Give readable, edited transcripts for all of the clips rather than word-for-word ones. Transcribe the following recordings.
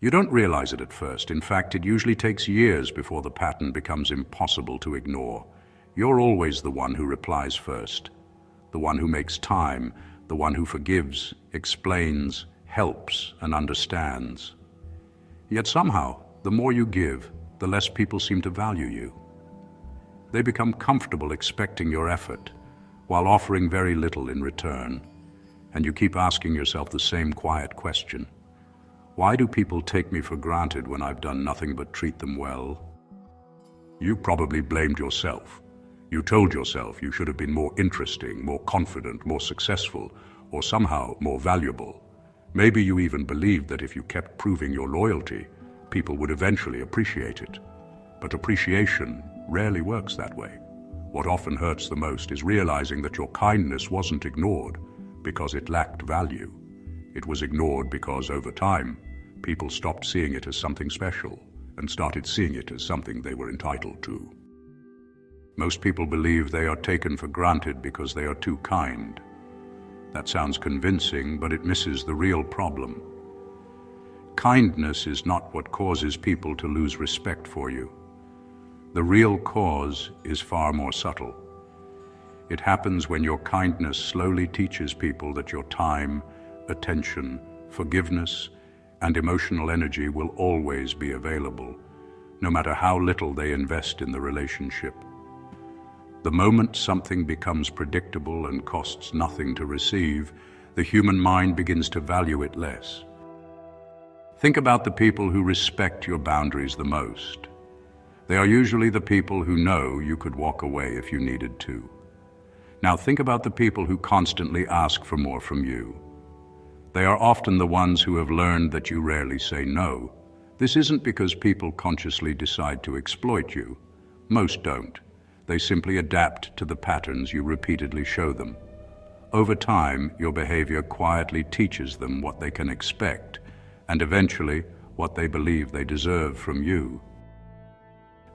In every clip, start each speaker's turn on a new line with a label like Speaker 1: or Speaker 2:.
Speaker 1: You don't realize it at first. In fact, it usually takes years before the pattern becomes impossible to ignore. You're always the one who replies first, the one who makes time, the one who forgives, explains, helps, and understands. Yet somehow, the more you give, the less people seem to value you. They become comfortable expecting your effort, while offering very little in return. And you keep asking yourself the same quiet question. Why do people take me for granted when I've done nothing but treat them well? You probably blamed yourself. You told yourself you should have been more interesting, more confident, more successful, or somehow more valuable. Maybe you even believed that if you kept proving your loyalty, people would eventually appreciate it. But appreciation rarely works that way. What often hurts the most is realizing that your kindness wasn't ignored because it lacked value. It was ignored because over time, people stopped seeing it as something special and started seeing it as something they were entitled to. Most people believe they are taken for granted because they are too kind. That sounds convincing, but it misses the real problem. Kindness is not what causes people to lose respect for you. The real cause is far more subtle. It happens when your kindness slowly teaches people that your time, attention, forgiveness, and emotional energy will always be available, no matter how little they invest in the relationship. The moment something becomes predictable and costs nothing to receive, the human mind begins to value it less. Think about the people who respect your boundaries the most. They are usually the people who know you could walk away if you needed to. Now think about the people who constantly ask for more from you. They are often the ones who have learned that you rarely say no. This isn't because people consciously decide to exploit you. Most don't. They simply adapt to the patterns you repeatedly show them. Over time, your behavior quietly teaches them what they can expect, and eventually what they believe they deserve from you.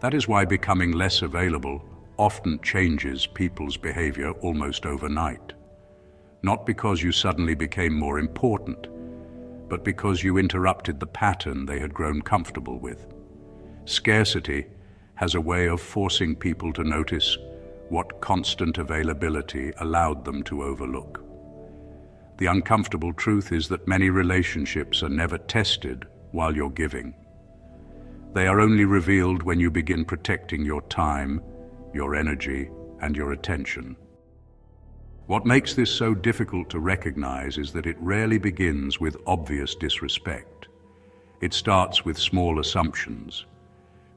Speaker 1: That is why becoming less available often changes people's behavior almost overnight. Not because you suddenly became more important, but because you interrupted the pattern they had grown comfortable with. Scarcity has a way of forcing people to notice what constant availability allowed them to overlook. The uncomfortable truth is that many relationships are never tested while you're giving. They are only revealed when you begin protecting your time, your energy, and your attention. What makes this so difficult to recognize is that it rarely begins with obvious disrespect. It starts with small assumptions.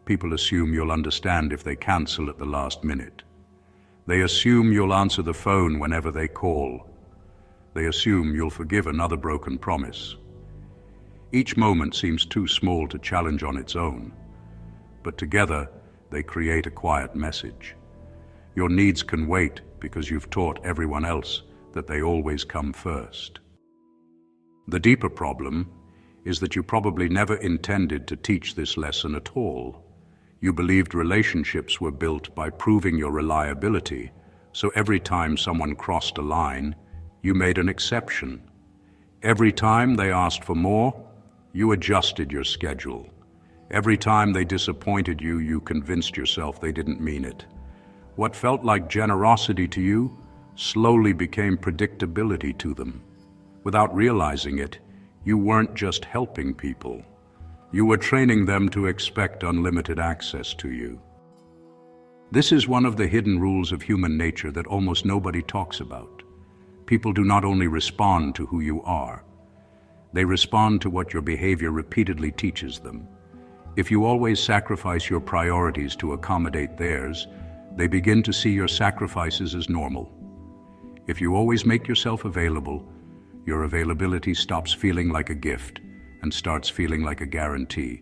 Speaker 1: People assume you'll understand if they cancel at the last minute. They assume you'll answer the phone whenever they call. They assume you'll forgive another broken promise. Each moment seems too small to challenge on its own, but together they create a quiet message. Your needs can wait because you've taught everyone else that they always come first. The deeper problem is that you probably never intended to teach this lesson at all. You believed relationships were built by proving your reliability, so every time someone crossed a line, you made an exception. Every time they asked for more, you adjusted your schedule. Every time they disappointed you, you convinced yourself they didn't mean it. What felt like generosity to you slowly became predictability to them. Without realizing it, you weren't just helping people. You were training them to expect unlimited access to you. This is one of the hidden rules of human nature that almost nobody talks about. People do not only respond to who you are, they respond to what your behavior repeatedly teaches them. If you always sacrifice your priorities to accommodate theirs, they begin to see your sacrifices as normal. If you always make yourself available, your availability stops feeling like a gift and starts feeling like a guarantee.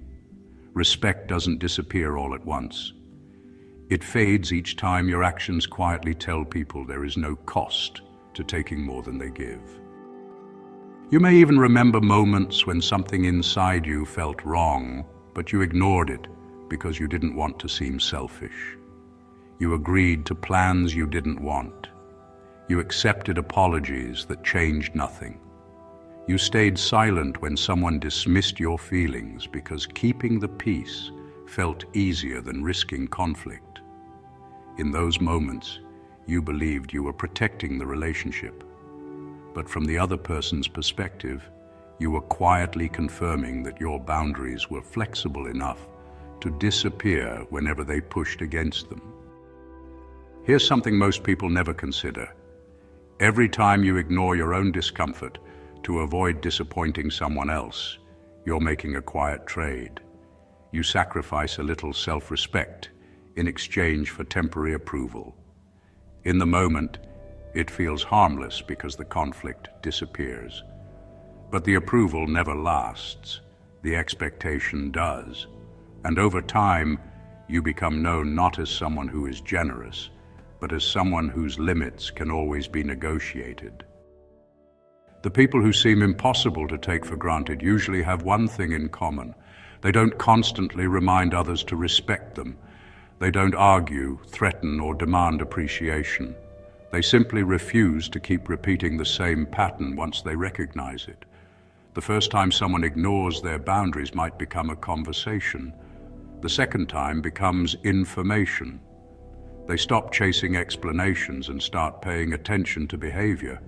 Speaker 1: Respect doesn't disappear all at once. It fades each time your actions quietly tell people there is no cost to taking more than they give. You may even remember moments when something inside you felt wrong, but you ignored it because you didn't want to seem selfish. You agreed to plans you didn't want. You accepted apologies that changed nothing. You stayed silent when someone dismissed your feelings because keeping the peace felt easier than risking conflict. In those moments, you believed you were protecting the relationship. But from the other person's perspective, you were quietly confirming that your boundaries were flexible enough to disappear whenever they pushed against them. Here's something most people never consider. Every time you ignore your own discomfort to avoid disappointing someone else, you're making a quiet trade. You sacrifice a little self-respect in exchange for temporary approval. In the moment, it feels harmless because the conflict disappears. But the approval never lasts. The expectation does. And over time, you become known not as someone who is generous, but as someone whose limits can always be negotiated. The people who seem impossible to take for granted usually have one thing in common. They don't constantly remind others to respect them. They don't argue, threaten, or demand appreciation. They simply refuse to keep repeating the same pattern once they recognize it. The first time someone ignores their boundaries might become a conversation. The second time becomes information. They stop chasing explanations and start paying attention to behavior.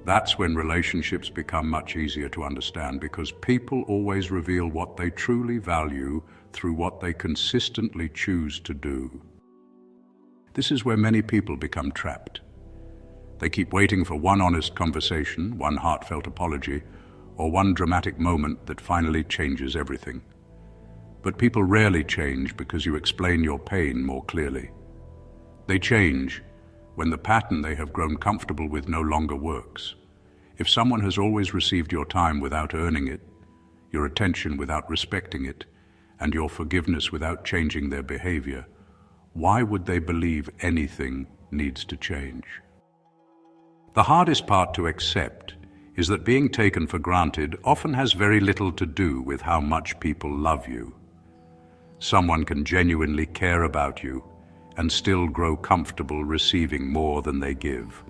Speaker 1: That's when relationships become much easier to understand, because people always reveal what they truly value through what they consistently choose to do. This is where many people become trapped. They keep waiting for one honest conversation, one heartfelt apology, or one dramatic moment that finally changes everything. But people rarely change because you explain your pain more clearly. They change when the pattern they have grown comfortable with no longer works. If someone has always received your time without earning it, your attention without respecting it, and your forgiveness without changing their behavior, why would they believe anything needs to change? The hardest part to accept is that being taken for granted often has very little to do with how much people love you. Someone can genuinely care about you and still grow comfortable receiving more than they give.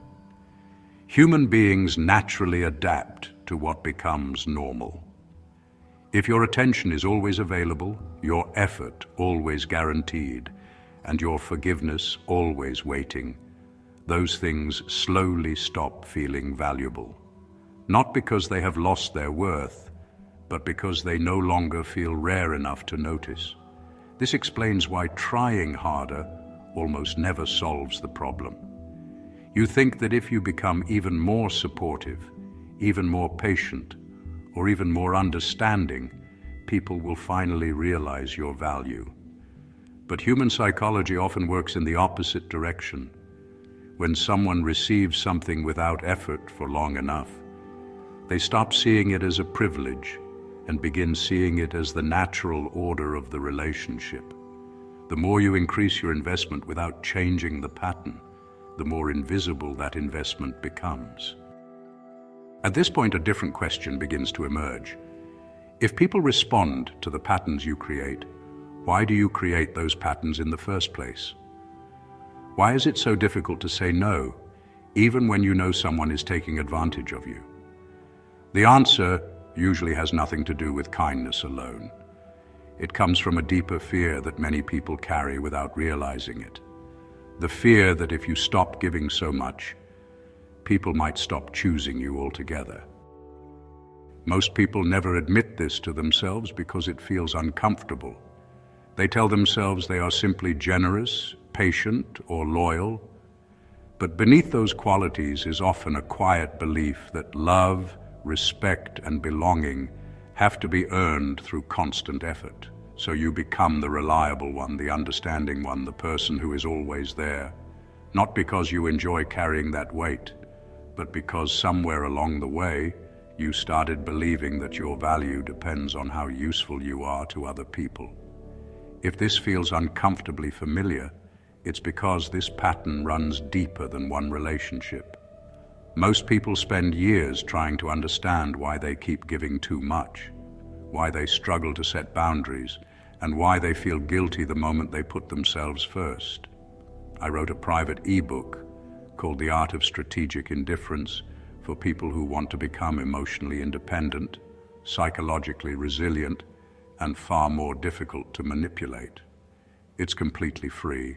Speaker 1: Human beings naturally adapt to what becomes normal. If your attention is always available, your effort always guaranteed, and your forgiveness always waiting, those things slowly stop feeling valuable. Not because they have lost their worth, but because they no longer feel rare enough to notice. This explains why trying harder almost never solves the problem. You think that if you become even more supportive, even more patient, or even more understanding, people will finally realize your value. But human psychology often works in the opposite direction. When someone receives something without effort for long enough, they stop seeing it as a privilege and begin seeing it as the natural order of the relationship. The more you increase your investment without changing the pattern, the more invisible that investment becomes. At this point, a different question begins to emerge. If people respond to the patterns you create, why do you create those patterns in the first place? Why is it so difficult to say no, even when you know someone is taking advantage of you? The answer usually has nothing to do with kindness alone. It comes from a deeper fear that many people carry without realizing it. The fear that if you stop giving so much, people might stop choosing you altogether. Most people never admit this to themselves because it feels uncomfortable. They tell themselves they are simply generous, patient, or loyal. But beneath those qualities is often a quiet belief that love, respect, and belonging have to be earned through constant effort. So you become the reliable one, the understanding one, the person who is always there. Not because you enjoy carrying that weight, but because somewhere along the way, you started believing that your value depends on how useful you are to other people. If this feels uncomfortably familiar, it's because this pattern runs deeper than one relationship. Most people spend years trying to understand why they keep giving too much, why they struggle to set boundaries, and why they feel guilty the moment they put themselves first. I wrote a private ebook called The Art of Strategic Indifference for for people who want to become emotionally independent, psychologically resilient, and far more difficult to manipulate. It's completely free,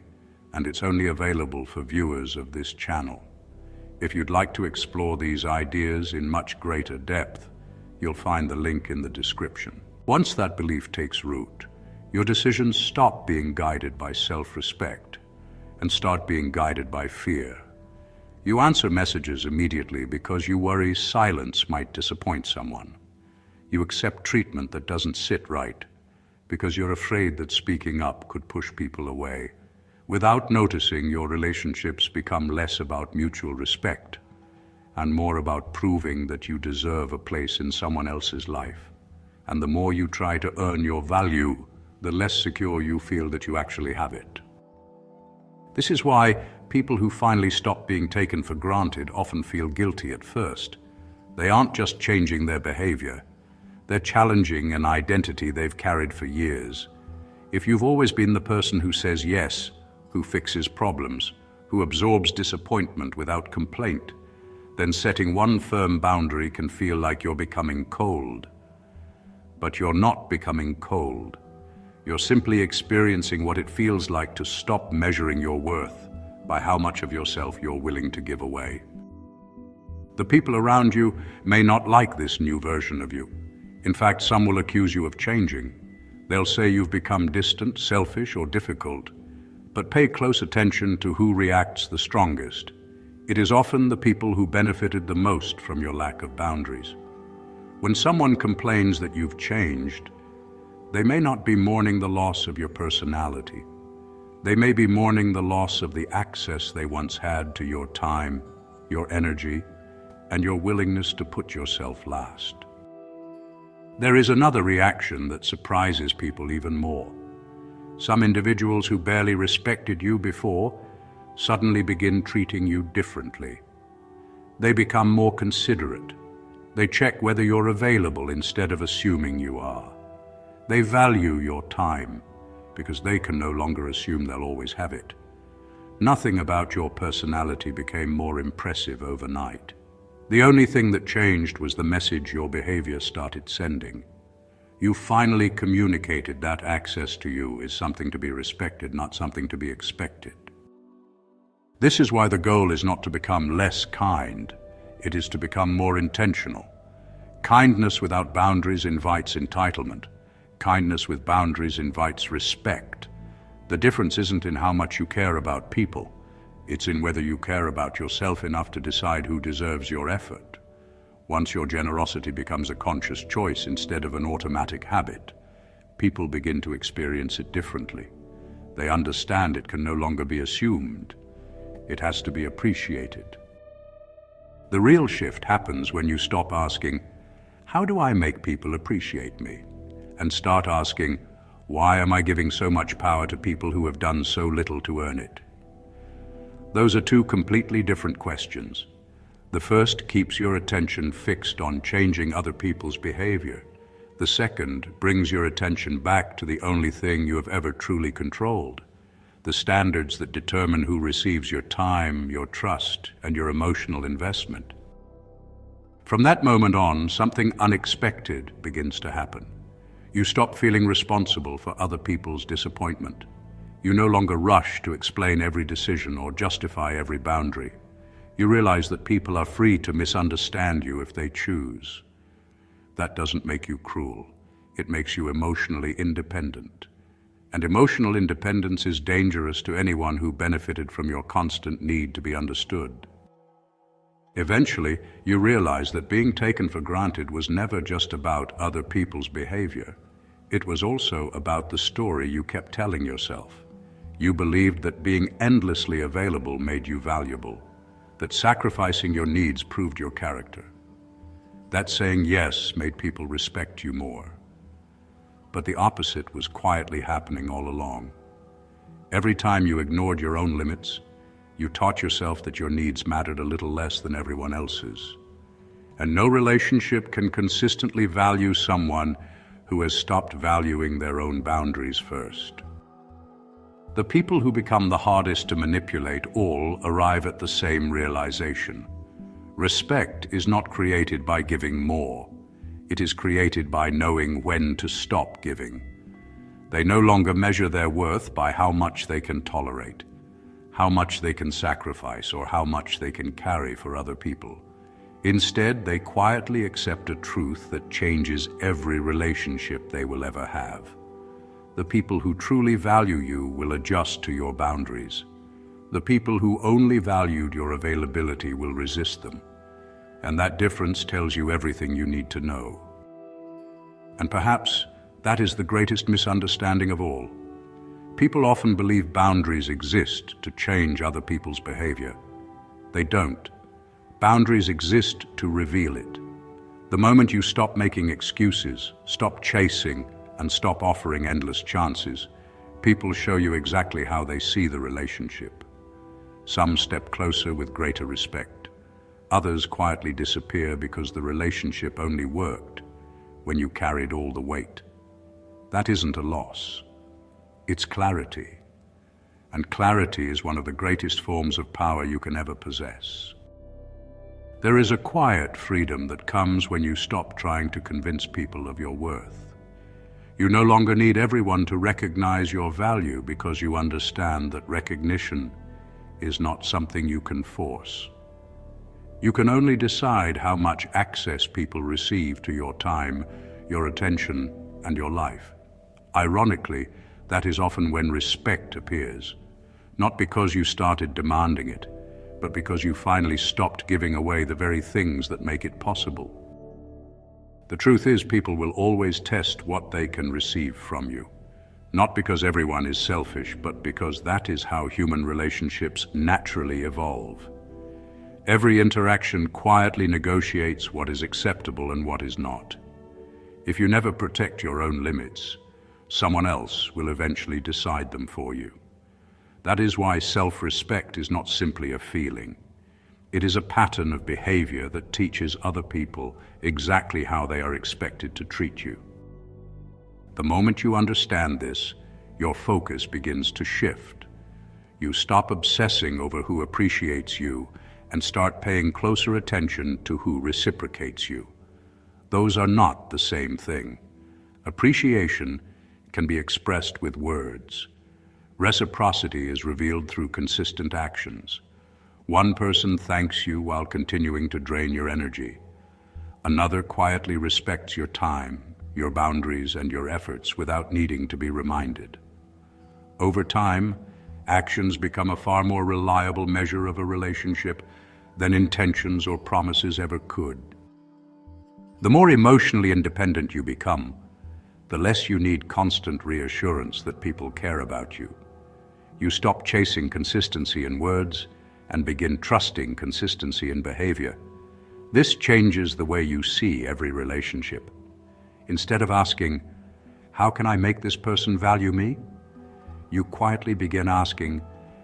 Speaker 1: and it's only available for viewers of this channel. If you'd like to explore these ideas in much greater depth, you'll find the link in the description. Once that belief takes root, your decisions stop being guided by self-respect and start being guided by fear. You answer messages immediately because you worry silence might disappoint someone. You accept treatment that doesn't sit right because you're afraid that speaking up could push people away. Without noticing, your relationships become less about mutual respect and more about proving that you deserve a place in someone else's life. And the more you try to earn your value, the less secure you feel that you actually have it. This is why people who finally stop being taken for granted often feel guilty at first. They aren't just changing their behavior, they're challenging an identity they've carried for years. If you've always been the person who says yes, who fixes problems, who absorbs disappointment without complaint, then setting one firm boundary can feel like you're becoming cold. But you're not becoming cold. You're simply experiencing what it feels like to stop measuring your worth by how much of yourself you're willing to give away. The people around you may not like this new version of you. In fact, some will accuse you of changing. They'll say you've become distant, selfish, or difficult. But pay close attention to who reacts the strongest. It is often the people who benefited the most from your lack of boundaries. When someone complains that you've changed, they may not be mourning the loss of your personality. They may be mourning the loss of the access they once had to your time, your energy, and your willingness to put yourself last. There is another reaction that surprises people even more. Some individuals who barely respected you before suddenly begin treating you differently. They become more considerate. They check whether you're available instead of assuming you are. They value your time because they can no longer assume they'll always have it. Nothing about your personality became more impressive overnight. The only thing that changed was the message your behavior started sending. You finally communicated that access to you is something to be respected, not something to be expected. This is why the goal is not to become less kind. It is to become more intentional. Kindness without boundaries invites entitlement. Kindness with boundaries invites respect. The difference isn't in how much you care about people. It's in whether you care about yourself enough to decide who deserves your effort. Once your generosity becomes a conscious choice instead of an automatic habit, people begin to experience it differently. They understand it can no longer be assumed. It has to be appreciated. The real shift happens when you stop asking, "How do I make people appreciate me?" and start asking, "Why am I giving so much power to people who have done so little to earn it?" Those are two completely different questions. The first keeps your attention fixed on changing other people's behavior. The second brings your attention back to the only thing you have ever truly controlled, the standards that determine who receives your time, your trust, and your emotional investment. From that moment on, something unexpected begins to happen. You stop feeling responsible for other people's disappointment. You no longer rush to explain every decision or justify every boundary. You realize that people are free to misunderstand you if they choose. That doesn't make you cruel. It makes you emotionally independent. And emotional independence is dangerous to anyone who benefited from your constant need to be understood. Eventually, you realize that being taken for granted was never just about other people's behavior. It was also about the story you kept telling yourself. You believed that being endlessly available made you valuable, that sacrificing your needs proved your character, that saying yes made people respect you more. But the opposite was quietly happening all along. Every time you ignored your own limits, you taught yourself that your needs mattered a little less than everyone else's. And no relationship can consistently value someone who has stopped valuing their own boundaries first. The people who become the hardest to manipulate all arrive at the same realization. Respect is not created by giving more. It is created by knowing when to stop giving. They no longer measure their worth by how much they can tolerate, how much they can sacrifice, or how much they can carry for other people. Instead, they quietly accept a truth that changes every relationship they will ever have. The people who truly value you will adjust to your boundaries. The people who only valued your availability will resist them. And that difference tells you everything you need to know. And perhaps that is the greatest misunderstanding of all. People often believe boundaries exist to change other people's behavior. They don't. Boundaries exist to reveal it. The moment you stop making excuses, stop chasing, and stop offering endless chances, people show you exactly how they see the relationship. Some step closer with greater respect. Others quietly disappear because the relationship only worked when you carried all the weight. That isn't a loss. It's clarity. And clarity is one of the greatest forms of power you can ever possess. There is a quiet freedom that comes when you stop trying to convince people of your worth. You no longer need everyone to recognize your value because you understand that recognition is not something you can force. You can only decide how much access people receive to your time, your attention, and your life. Ironically, that is often when respect appears, not because you started demanding it, but because you finally stopped giving away the very things that make it possible. The truth is, people will always test what they can receive from you. Not because everyone is selfish, but because that is how human relationships naturally evolve. Every interaction quietly negotiates what is acceptable and what is not. If you never protect your own limits, someone else will eventually decide them for you. That is why self-respect is not simply a feeling. It is a pattern of behavior that teaches other people exactly how they are expected to treat you. The moment you understand this, your focus begins to shift. You stop obsessing over who appreciates you and start paying closer attention to who reciprocates you. Those are not the same thing. Appreciation can be expressed with words. Reciprocity is revealed through consistent actions. One person thanks you while continuing to drain your energy. Another quietly respects your time, your boundaries, and your efforts without needing to be reminded. Over time, actions become a far more reliable measure of a relationship than intentions or promises ever could. The more emotionally independent you become, the less you need constant reassurance that people care about you. You stop chasing consistency in words and begin trusting consistency in behavior. This changes the way you see every relationship. Instead of asking, "How can I make this person value me?" you quietly begin asking,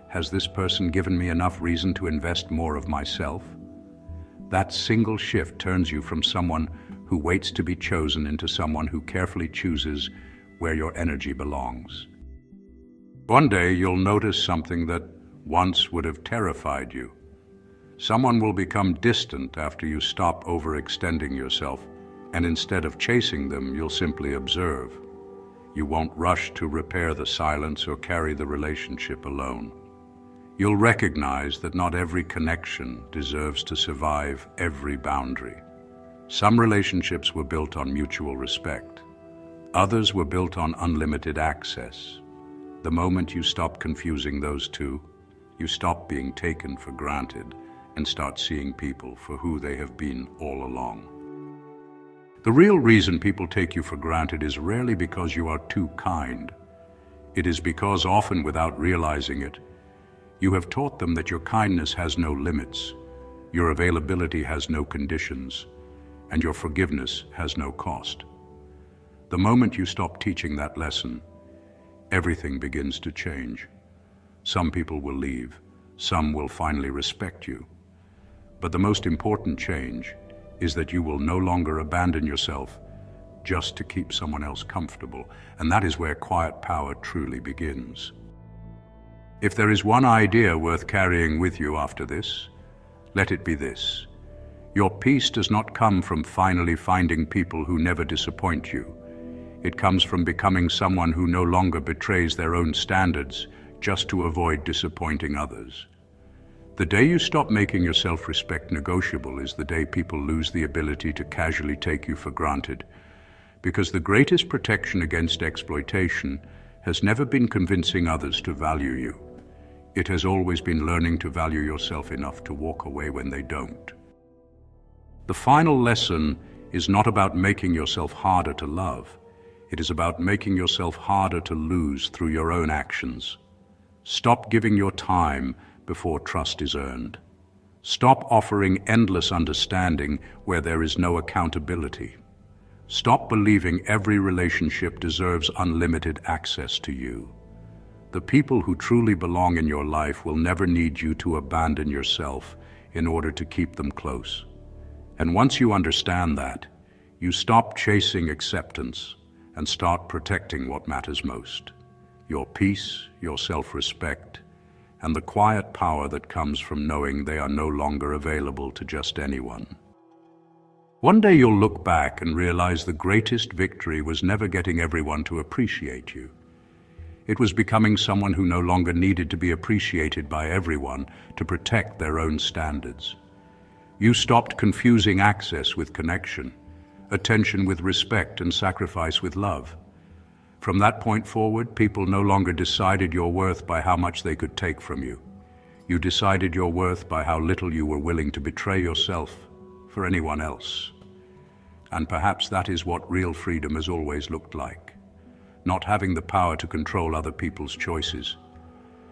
Speaker 1: "Has this person given me enough reason to invest more of myself?" That single shift turns you from someone who waits to be chosen into someone who carefully chooses where your energy belongs. One day you'll notice something that once would have terrified you. Someone will become distant after you stop overextending yourself, and instead of chasing them, you'll simply observe. You won't rush to repair the silence or carry the relationship alone. You'll recognize that not every connection deserves to survive every boundary. Some relationships were built on mutual respect. Others were built on unlimited access. The moment you stop confusing those two, you stop being taken for granted and start seeing people for who they have been all along. The real reason people take you for granted is rarely because you are too kind. It is because, often without realizing it, you have taught them that your kindness has no limits, your availability has no conditions, and your forgiveness has no cost. The moment you stop teaching that lesson, everything begins to change. Some people will leave, some will finally respect you. But the most important change is that you will no longer abandon yourself just to keep someone else comfortable, and that is where quiet power truly begins. If there is one idea worth carrying with you after this, let it be this. Your peace does not come from finally finding people who never disappoint you. It comes from becoming someone who no longer betrays their own standards just to avoid disappointing others. The day you stop making your self-respect negotiable is the day people lose the ability to casually take you for granted, because the greatest protection against exploitation has never been convincing others to value you. It has always been learning to value yourself enough to walk away when they don't. The final lesson is not about making yourself harder to love. It is about making yourself harder to lose through your own actions. Stop giving your time before trust is earned. Stop offering endless understanding where there is no accountability. Stop believing every relationship deserves unlimited access to you. The people who truly belong in your life will never need you to abandon yourself in order to keep them close. And once you understand that, you stop chasing acceptance and start protecting what matters most: your peace, your self-respect, and the quiet power that comes from knowing they are no longer available to just anyone. One day you'll look back and realize the greatest victory was never getting everyone to appreciate you. It was becoming someone who no longer needed to be appreciated by everyone to protect their own standards. You stopped confusing access with connection, attention with respect, and sacrifice with love. From that point forward, people no longer decided your worth by how much they could take from you. You decided your worth by how little you were willing to betray yourself for anyone else. And perhaps that is what real freedom has always looked like. Not having the power to control other people's choices,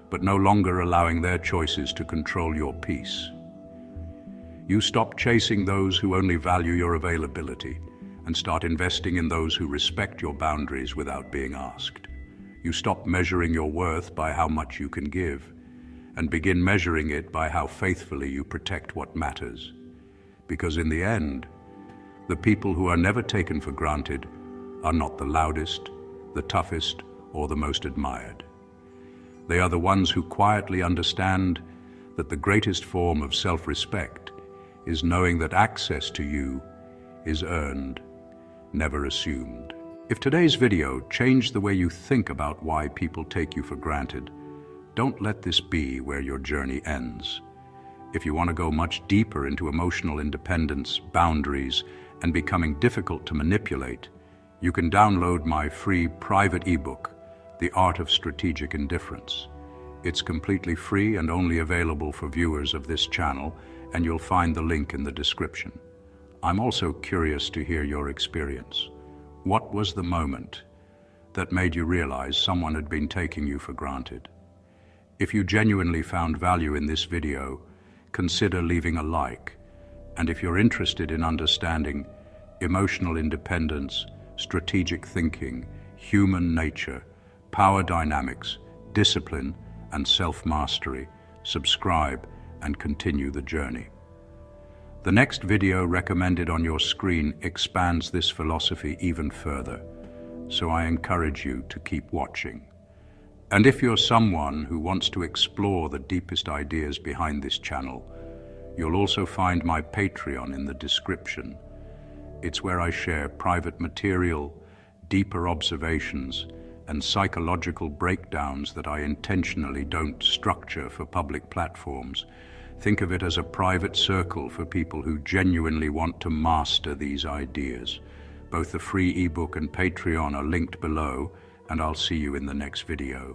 Speaker 1: but no longer allowing their choices to control your peace. You stop chasing those who only value your availability and start investing in those who respect your boundaries without being asked. You stop measuring your worth by how much you can give and begin measuring it by how faithfully you protect what matters. Because in the end, the people who are never taken for granted are not the loudest, the toughest, or the most admired. They are the ones who quietly understand that the greatest form of self-respect is knowing that access to you is earned, never assumed. If today's video changed the way you think about why people take you for granted, don't let this be where your journey ends. If you want to go much deeper into emotional independence, boundaries, and becoming difficult to manipulate, you can download my free private ebook, The Art of Strategic Indifference. It's completely free and only available for viewers of this channel, and you'll find the link in the description. I'm also curious to hear your experience. What was the moment that made you realize someone had been taking you for granted? If you genuinely found value in this video, consider leaving a like. And if you're interested in understanding emotional independence, strategic thinking, human nature, power dynamics, discipline, and self-mastery, subscribe and continue the journey. The next video recommended on your screen expands this philosophy even further, so I encourage you to keep watching. And if you're someone who wants to explore the deepest ideas behind this channel, you'll also find my Patreon in the description. It's where I share private material, deeper observations, and psychological breakdowns that I intentionally don't structure for public platforms. Think of it as a private circle for people who genuinely want to master these ideas. Both the free ebook and Patreon are linked below, and I'll see you in the next video.